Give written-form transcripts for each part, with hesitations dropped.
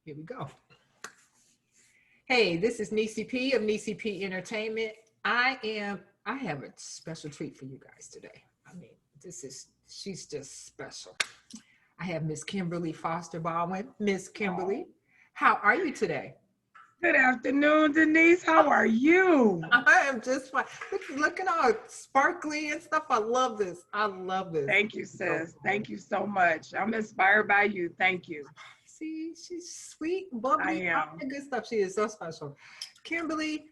Here we go. Hey, this is Nessyp of Nessyp Entertainment. I have a special treat for you guys today. I mean, she's just special. I have Miss Kimberly Foster Baldwin. Miss Kimberly, how are you today? Good afternoon, Denise. How are you? I am just fine. Look at all sparkly and stuff. I love this. I love this. Thank you, sis. Thank you so much. I'm inspired by you. Thank you. See, she's sweet, bubbly, all the good stuff. She is so special. Kimberly,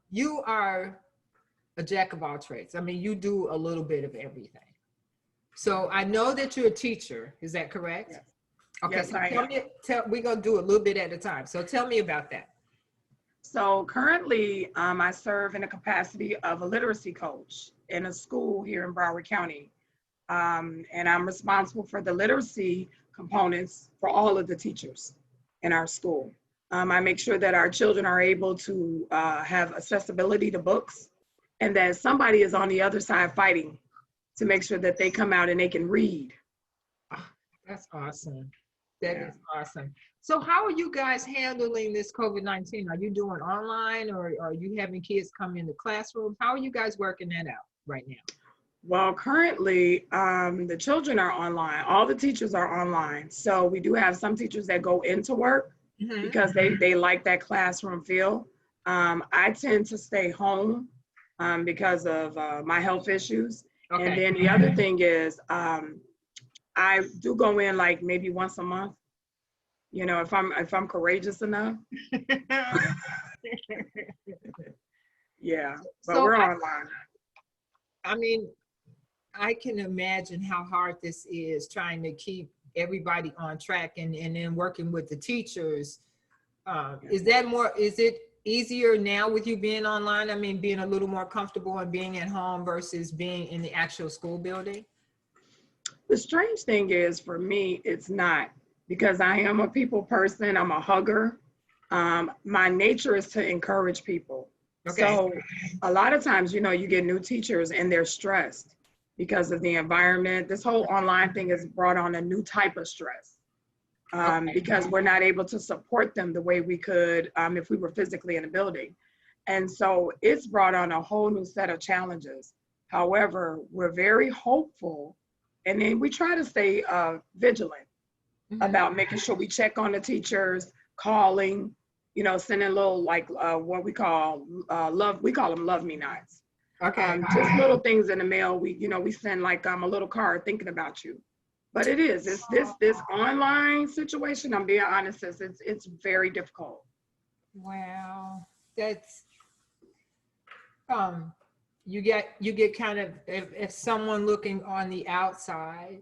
you are a jack of all trades. I mean, you do a little bit of everything. So I know that you're a teacher. Is that correct? Yes. Okay, yes, so we're going to do a little bit at a time. So tell me about that. So currently, I serve in the capacity of a literacy coach in a school here in Broward County. And I'm responsible for the literacy components for all of the teachers in our school. I make sure that our children are able to have accessibility to books and that somebody is on the other side fighting to make sure that they come out and they can read. Oh, that's awesome. That is awesome. So how are you guys handling this COVID-19? Are you doing online or are you having kids come in the classroom? How are you guys working that out right now? Well, currently, the children are online. All the teachers are online. So we do have some teachers that go into work because they like that classroom feel. I tend to stay home because of my health issues. Okay. And then the other thing is I do go in like maybe once a month, you know, if I'm courageous enough. Yeah, but so we're online. I mean, I can imagine how hard this is trying to keep everybody on track and then working with the teachers. Is it easier now with you being online? I mean, being a little more comfortable and being at home versus being in the actual school building? The strange thing is for me, it's not, because I am a people person. I'm a hugger. My nature is to encourage people. Okay. So a lot of times, you know, you get new teachers and they're stressed because of the environment. This whole online thing has brought on a new type of stress because we're not able to support them the way we could if we were physically in a building. And so it's brought on a whole new set of challenges. However, we're very hopeful. And then we try to stay vigilant about making sure we check on the teachers, calling, you know, sending little like what we call we call them love me nots. Okay. Just little things in the mail. We send like a little card thinking about you. But it's this online situation. I'm being honest, it's very difficult. Wow, that's you get kind of, if someone looking on the outside,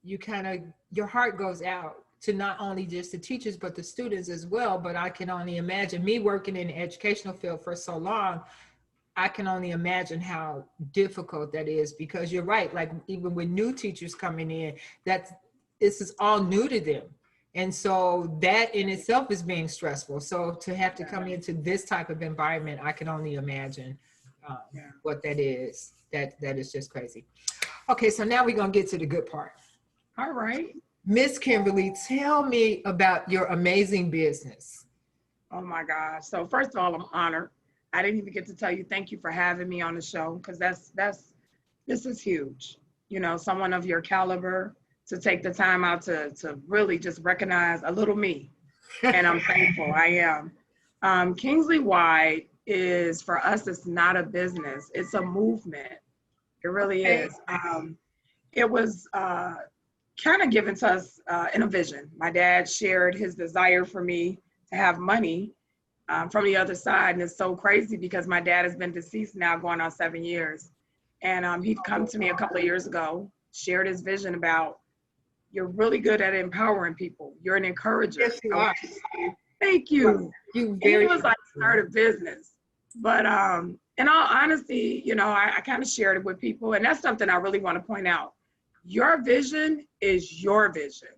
your heart goes out to not only just the teachers, but the students as well. But I can only imagine, me working in the educational field for so long, I can only imagine how difficult that is, because you're right. Like even with new teachers coming in, this is all new to them. And so that in itself is being stressful. So to have to come into this type of environment, I can only imagine what that is. That is just crazy. Okay, so now we're gonna get to the good part. All right. Miss Kimberly, tell me about your amazing business. Oh my gosh. So first of all, I'm honored. I didn't even get to tell you thank you for having me on the show, because this is huge. You know, someone of your caliber to take the time out to really just recognize a little me. And I'm thankful, I am. Kingsley Wide is, for us, it's not a business, it's a movement. It really is. It was kind of given to us in a vision. My dad shared his desire for me to have money from the other side. And it's so crazy because my dad has been deceased now going on 7 years. And he'd come to me a couple of years ago, shared his vision about, you're really good at empowering people. You're an encourager. Yes, you are. Thank you. It was like start a business. But in all honesty, you know, I kind of shared it with people. And that's something I really want to point out. Your vision is your vision.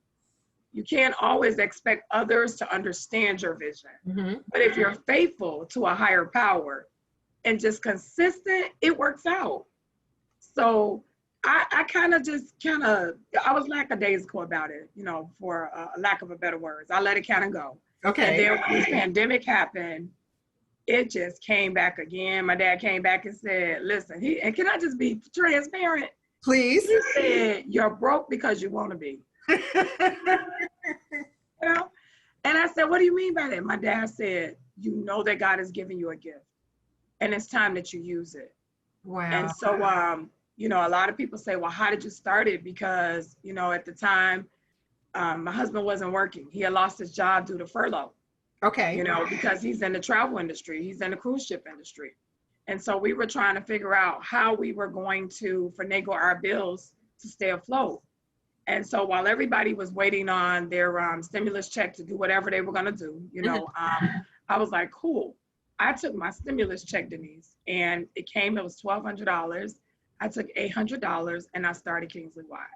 You can't always expect others to understand your vision. But if you're faithful to a higher power and just consistent, it works out. So I I was lackadaisical about it, you know, for a lack of a better words. I let it kind of go. Okay. And then when this pandemic happened, it just came back again. My dad came back and said, listen, and can I just be transparent? Please. He said, you're broke because you want to be. You know? And I said, what do you mean by that? My dad said, you know that God has given you a gift and it's time that you use it. Wow. And so, you know, a lot of people say, well, how did you start it? Because, you know, at the time, my husband wasn't working. He had lost his job due to furlough. Okay. You know, because he's in the travel industry, he's in the cruise ship industry. And so we were trying to figure out how we were going to finagle our bills to stay afloat. And so while everybody was waiting on their stimulus check to do whatever they were going to do, you know, I was like, cool. I took my stimulus check, Denise, and it was $1,200. I took $800 and I started Kingsley Wide.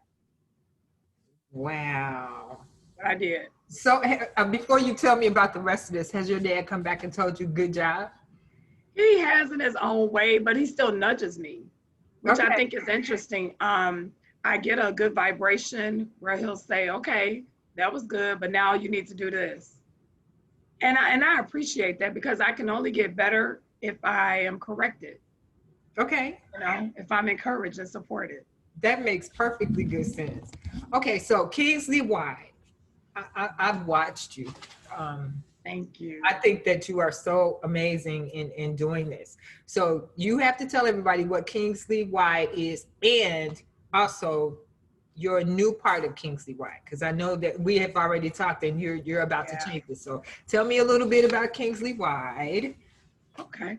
Wow. I did. So before you tell me about the rest of this, has your dad come back and told you good job? He has in his own way, but he still nudges me, which I think is interesting. I get a good vibration where he'll say, okay, that was good, but now you need to do this. And I appreciate that because I can only get better if I am corrected. Okay. You know, if I'm encouraged and supported. That makes perfectly good sense. Okay, so Kingsley Wide, I've watched you. Thank you. I think that you are so amazing in doing this. So you have to tell everybody what Kingsley Wide is and also your new part of Kingsley Wide, because I know that we have already talked and you're about to change this. So tell me a little bit about Kingsley Wide. Okay.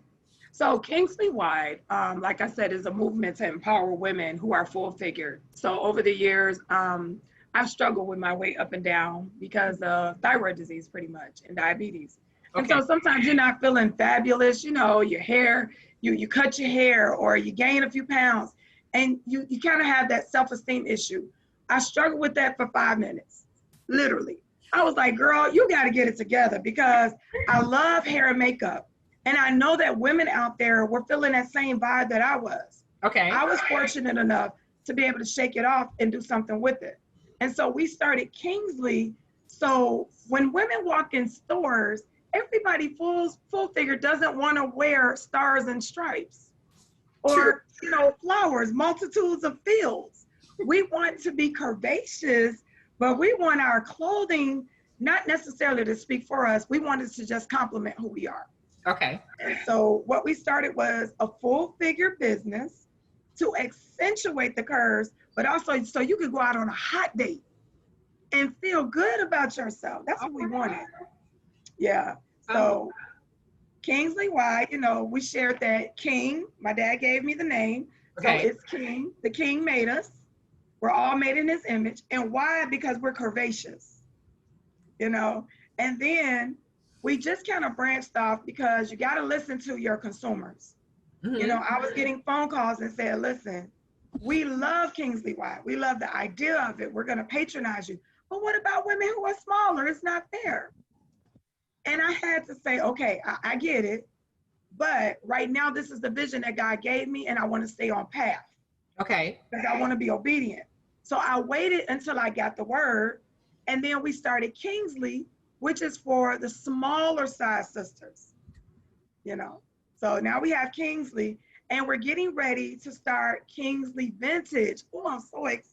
So Kingsley Wide, like I said, is a movement to empower women who are full figured. So over the years, I've struggled with my weight up and down because of thyroid disease pretty much and diabetes. And so sometimes you're not feeling fabulous, you know, your hair, you cut your hair or you gain a few pounds and you kind of have that self-esteem issue. I struggled with that for 5 minutes, literally. I was like, girl, you got to get it together because I love hair and makeup. And I know that women out there were feeling that same vibe that I was. Okay. I was fortunate enough to be able to shake it off and do something with it. And so we started Kingsley. So when women walk in stores, everybody full figure doesn't want to wear stars and stripes or, you know, flowers, multitudes of fields. We want to be curvaceous, but we want our clothing not necessarily to speak for us. We wanted to just complement who we are. Okay. And so what we started was a full figure business to accentuate the curves, but also so you could go out on a hot date and feel good about yourself. That's what we wanted. Yeah. So Kingsley Wide, you know, we shared that King, my dad gave me the name. Okay. So it's King. The King made us. We're all made in his image. And why? Because we're curvaceous, you know? And then we just kind of branched off because you got to listen to your consumers. Mm-hmm. You know, I was getting phone calls and said, listen, we love Kingsley Wide. We love the idea of it. We're going to patronize you. But what about women who are smaller? It's not fair. And I had to say, okay, I get it. But right now, this is the vision that God gave me, and I want to stay on path. Okay. Because I want to be obedient. So I waited until I got the word. And then we started Kingsley, which is for the smaller size sisters, you know. So now we have Kingsley, and we're getting ready to start Kingsley Vintage. Oh, I'm so excited.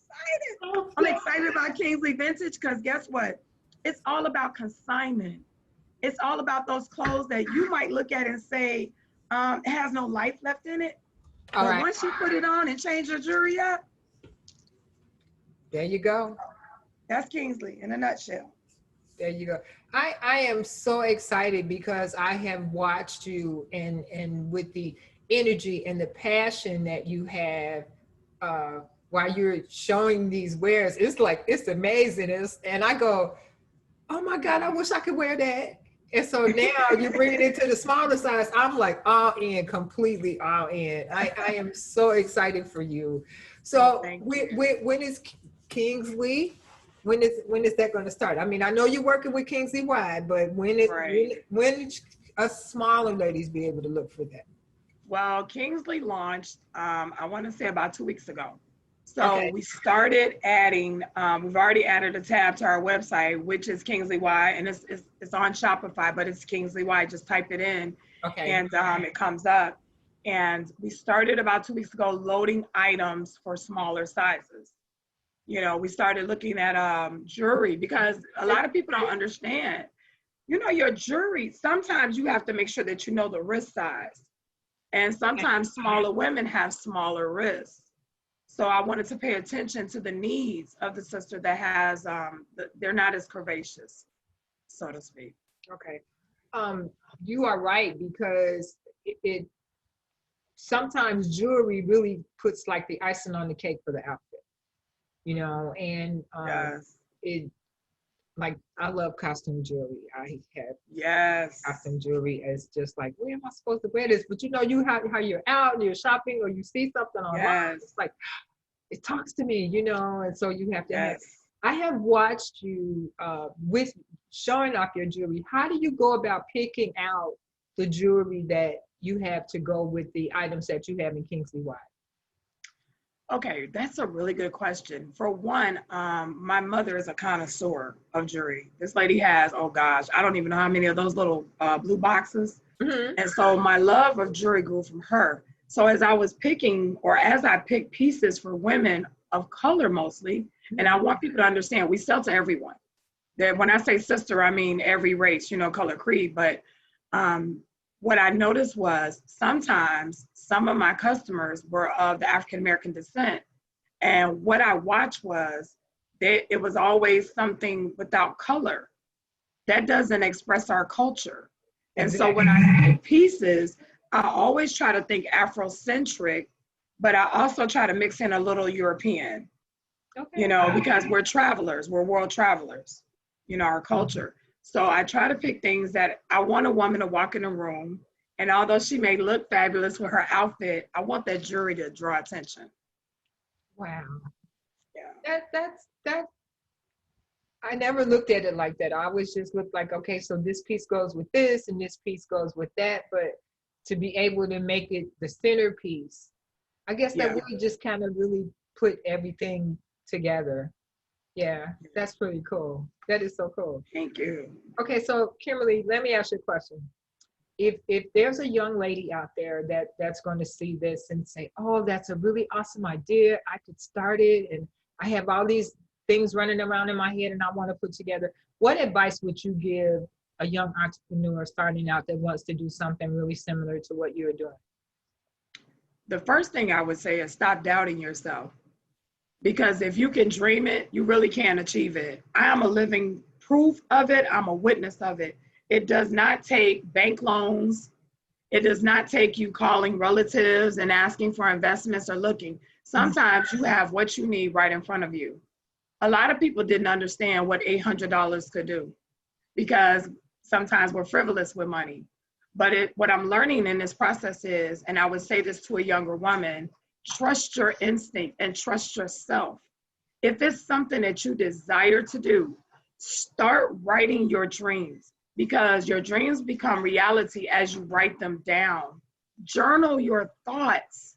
I'm excited about Kingsley Vintage because guess what? It's all about consignment. It's all about those clothes that you might look at and say, it has no life left in it. All right. Once you put it on and change your jewelry up, there you go. That's Kingsley in a nutshell. There you go. I am so excited because I have watched you and with the energy and the passion that you have while you're showing these wares, it's like, it's amazing. And I go, oh my God, I wish I could wear that. And so now you bring it into the smaller size. I'm like all in, completely all in. I am so excited for you. So when is Kingsley? When is that going to start? I mean, I know you're working with Kingsley Wide, but when us smaller ladies be able to look for that? Well, Kingsley launched, I want to say about 2 weeks ago. So we started adding, we've already added a tab to our website, which is Kingsley Y, and it's on Shopify, but it's Kingsley Y. Just type it in, and it comes up. And we started about 2 weeks ago loading items for smaller sizes. You know, we started looking at jewelry, because a lot of people don't understand. You know, your jewelry, sometimes you have to make sure that you know the wrist size. And sometimes smaller women have smaller wrists. So I wanted to pay attention to the needs of the sister that has, they're not as curvaceous, so to speak. Okay. You are right, because it sometimes jewelry really puts like the icing on the cake for the outfit, you know, and it, like, I love costume jewelry. I have costume jewelry as just like, where am I supposed to wear this? But you know, how you're out and you're shopping, or you see something online, it's like, it talks to me, you know, and so you have to I have watched you with showing off your jewelry. How do you go about picking out the jewelry that you have to go with the items that you have in Kingsley Y? Okay, that's a really good question. For one, my mother is a connoisseur of jewelry. This lady has, oh gosh, I don't even know how many of those little blue boxes. And so my love of jewelry grew from her. So as I was picking, or as I picked pieces for women of color mostly, and I want people to understand, we sell to everyone. When I say sister, I mean every race, you know, color, creed. But what I noticed was sometimes some of my customers were of the African-American descent. And what I watched was it was always something without color. That doesn't express our culture. And so when I pick pieces, I always try to think Afrocentric, but I also try to mix in a little European, you know, because we're travelers, we're world travelers, you know, our culture. So I try to pick things that I want a woman to walk in a room, and although she may look fabulous with her outfit, I want that jewelry to draw attention. Wow. Yeah. That's I never looked at it like that. I always just looked like, okay, so this piece goes with this and this piece goes with that, but to be able to make it the centerpiece, I guess that really just kind of really put everything together. Yeah, that's pretty cool. That is so cool. Thank you. Okay, so Kimberly, let me ask you a question. If there's a young lady out there that's going to see this and say, oh, that's a really awesome idea, I could start it, and I have all these things running around in my head and I want to put together, what advice would you give a young entrepreneur starting out that wants to do something really similar to what you're doing? The first thing I would say is stop doubting yourself. Because if you can dream it, you really can achieve it. I am a living proof of it. I'm a witness of it. It does not take bank loans. It does not take you calling relatives and asking for investments or looking. Sometimes you have what you need right in front of you. A lot of people didn't understand what $800 could do, because sometimes we're frivolous with money. But what I'm learning in this process is, and I would say this to a younger woman, trust your instinct and trust yourself. If it's something that you desire to do, start writing your dreams, because your dreams become reality as you write them down. Journal your thoughts.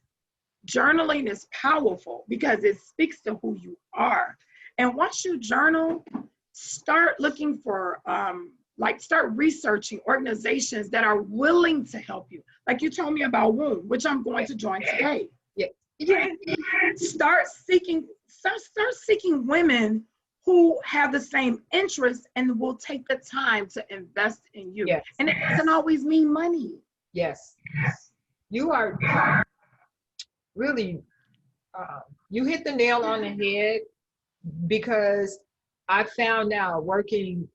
Journaling is powerful because it speaks to who you are. And once you journal, start looking for, start researching organizations that are willing to help you. Like you told me about Womb, which I'm going to join today. Start seeking women who have the same interests and will take the time to invest in you. And it doesn't always mean money. Yes. You are really, you hit the nail on the head, because I found out working,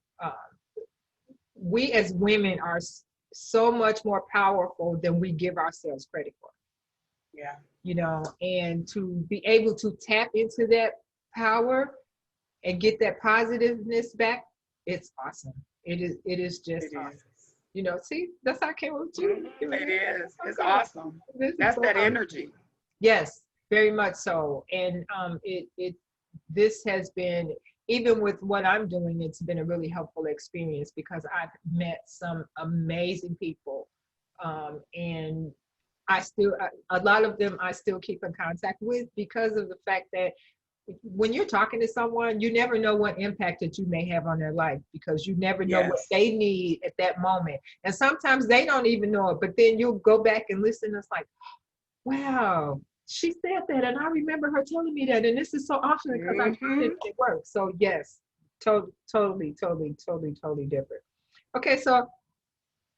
we as women are so much more powerful than we give ourselves credit for. Yeah. You know, and to be able to tap into that power and get that positiveness back, it's awesome. It is just awesome. You know, see, that's how I came with you. It is. It's awesome. That's that energy. Yes, very much so. And this has been, even with what I'm doing, it's been a really helpful experience, because I've met some amazing people. And a lot of them I still keep in contact with because of the fact that when you're talking to someone, you never know what impact that you may have on their life because you never know what they need at that moment. And sometimes they don't even know it, but then you'll go back and listen. And it's like, wow, she said that. And I remember her telling me that. And this is so awesome because I tried it and it works. So yes, totally different. Okay, so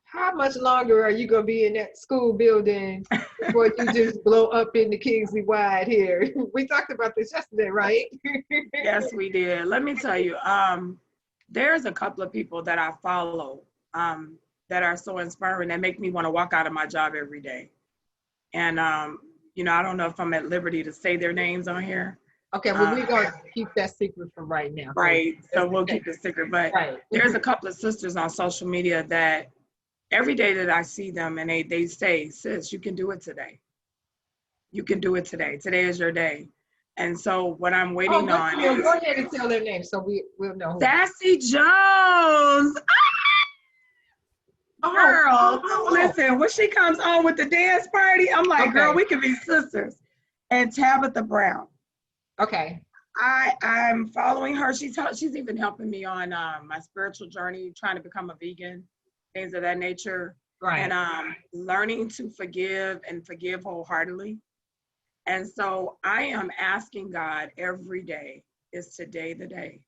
how much longer are you going to be in that school building before you just blow up into Kingsley Wide here? We talked about this yesterday, right? Yes, we did. Let me tell you, there's a couple of people that I follow that are so inspiring that make me want to walk out of my job every day. And, you know, I don't know if I'm at liberty to say their names on here. Okay, well, we're going to keep that secret for right now. Right, so we'll keep it secret. But there's a couple of sisters on social media that every day that I see them and they say, sis, you can do it today. You can do it today. Today is your day. And so what I'm waiting on is... Go ahead and tell their name so we'll know. Sassy Jones. Girl, listen, when she comes on with the dance party, I'm like, girl, we can be sisters. And Tabitha Brown. Okay. I'm following her. She's even helping me on my spiritual journey, trying to become a vegan, things of that nature. Right. And learning to forgive and forgive wholeheartedly. And so I am asking God every day, is today the day?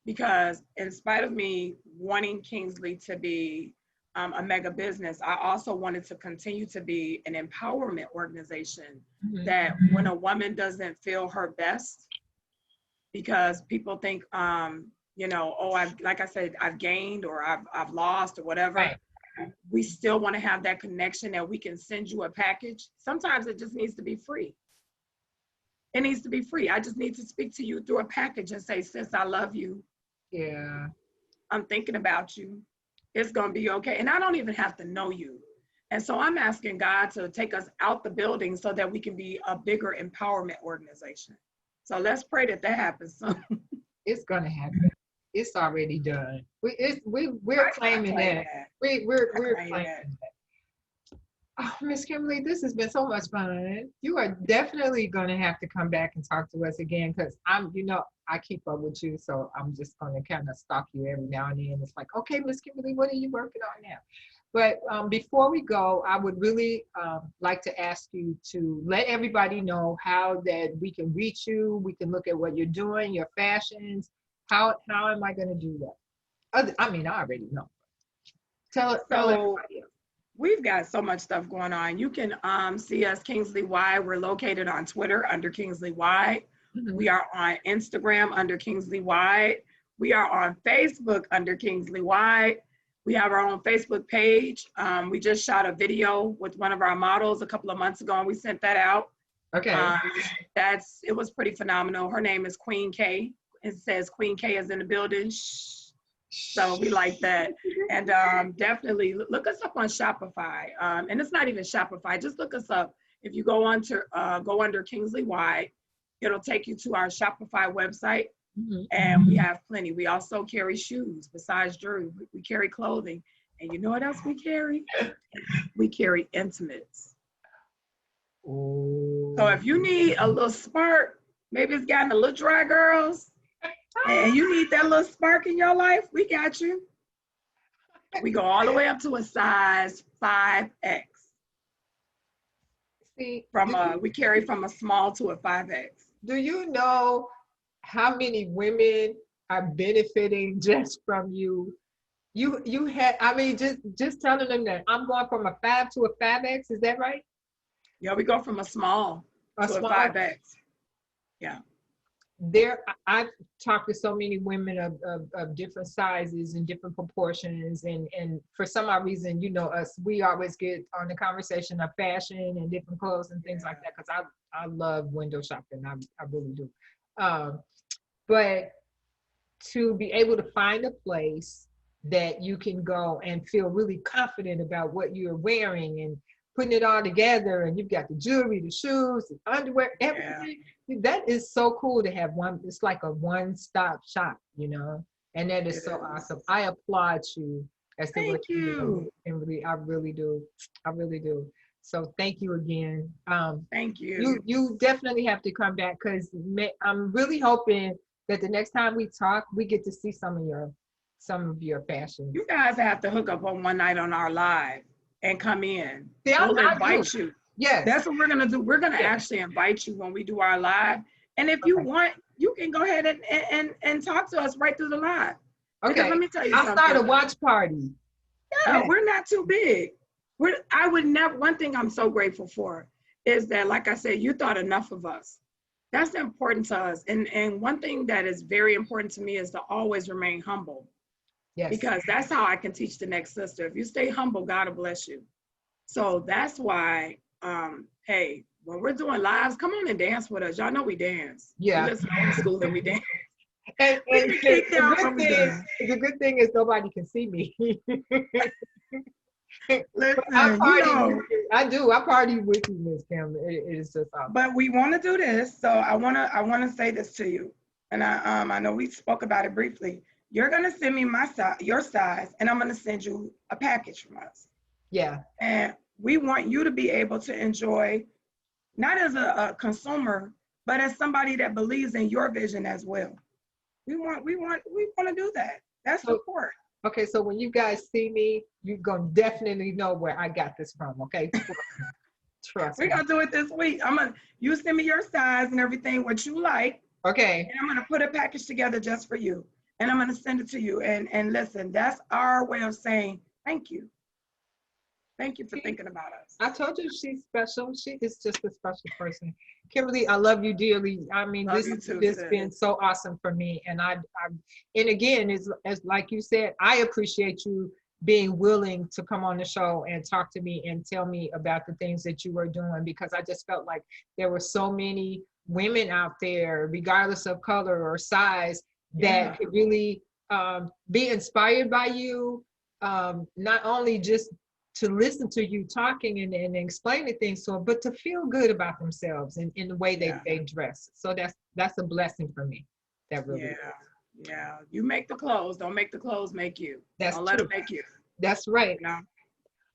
Because in spite of me wanting Kingsley to be a mega business, I also wanted to continue to be an empowerment organization that when a woman doesn't feel her best, because people think, you know, oh, like I said, I've gained or I've lost or whatever. Right. We still want to have that connection that we can send you a package. Sometimes it just needs to be free. It needs to be free. I just need to speak to you through a package and say, sis, I love you. Yeah. I'm thinking about you. It's going to be okay. And I don't even have to know you. And so I'm asking God to take us out the building so that we can be a bigger empowerment organization. So let's pray that that happens soon. It's going to happen. It's already done. We're claiming that. We're claiming that. Oh, Miss Kimberly, this has been so much fun. You are definitely going to have to come back and talk to us again because I keep up with you, so I'm just going to kind of stalk you every now and then. It's like, okay, Miss Kimberly, what are you working on now? But before we go, I would really like to ask you to let everybody know how that we can reach you. We can look at what you're doing, your fashions. How am I going to do that? I mean, I already know. Tell everybody else. We've got so much stuff going on. You can see us Kingsley Wide. We're located on Twitter under Kingsley Wide. We are on Instagram under Kingsley Wide. We are on Facebook under Kingsley Wide. We have our own Facebook page. We just shot a video with one of our models a couple of months ago, and we sent that out. Okay. It was pretty phenomenal. Her name is Queen K. It says Queen K is in the building. Shh. So we like that. And definitely look us up on Shopify. And it's not even Shopify. Just look us up. If you go under Kingsley Wide, it'll take you to our Shopify website. And we have plenty. We also carry shoes besides jewelry. We carry clothing. And you know what else we carry? We carry intimates. Oh. So if you need a little spark, maybe it's gotten a little dry, girls, and you need that little spark in your life, we got you. We go all the way up to a size 5X. See, we carry from a small to a 5X. Do you know how many women are benefiting just from you? You had, I mean, just telling them that I'm going from a 5 to a 5X. Is that right? Yeah, we go from a small to a 5X. Yeah. I've talked to so many women of different sizes and different proportions, and for some odd reason, you know, us, we always get on the conversation of fashion and different clothes and things like that, because I love window shopping. I really do. But to be able to find a place that you can go and feel really confident about what you're wearing and putting it all together, and you've got the jewelry, the shoes, the underwear, everything. That is so cool to have one. It's like a one-stop shop, you know, and that is so awesome. I applaud you as to what you do, Kimberly. I really do. I really do. So thank you again. Thank you. You definitely have to come back, because I'm really hoping that the next time we talk, we get to see some of your fashions. You guys have to hook up on one night on our live and come in. See, We'll invite you. Yes. That's what we're gonna do. We're gonna actually invite you when we do our live. And if you want, you can go ahead and talk to us right through the live. Okay. Because let me tell you I'll something. start a watch party. Yeah, we're not too big. I would never, one thing I'm so grateful for is that, like I said, you thought enough of us. That's important to us. And one thing that is very important to me is to always remain humble. Yes. Because that's how I can teach the next sister. If you stay humble, God will bless you. So that's why, hey, when we're doing lives, come on and dance with us. Y'all know we dance. Yeah. We listen to old school and we dance. And the good thing is nobody can see me. Listen, I party with you, Miss Kimberly. It is just awesome. But we want to do this, so I wanna say this to you, and I know we spoke about it briefly. You're gonna send me your size, and I'm gonna send you a package from us. Yeah. And we want you to be able to enjoy, not as a consumer, but as somebody that believes in your vision as well. We want to do that. That's support. Okay, so when you guys see me, you're gonna definitely know where I got this from. Okay, trust me. We're gonna do it this week. You send me your size and everything, what you like. Okay. And I'm gonna put a package together just for you, and I'm gonna send it to you. And listen, that's our way of saying thank you. Thank you for thinking about us. I told you she's special. She is just a special person. Kimberly, I love you dearly. I mean, this has been so awesome for me. And and again, as like you said, I appreciate you being willing to come on the show and talk to me and tell me about the things that you were doing, because I just felt like there were so many women out there, regardless of color or size, that could really be inspired by you, not only just to listen to you talking and explaining things to them, but to feel good about themselves in the way they dress. So that's a blessing for me. That really is. Yeah. You make the clothes. Don't make the clothes make you. Don't let them make you. That's right. You know?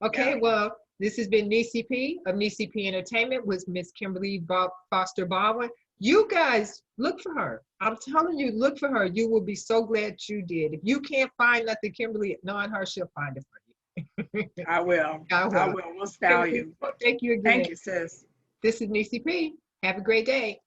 Okay, well, this has been Nessyp of Nessyp Entertainment with Miss Kimberly Foster Baldwin. You guys look for her. I'm telling you, look for her. You will be so glad you did. If you can't find nothing, Kimberly, knowing her, she'll find it for you. I will. We'll style you. Thank you again. Thank you, sis. This is Nessyp. Have a great day.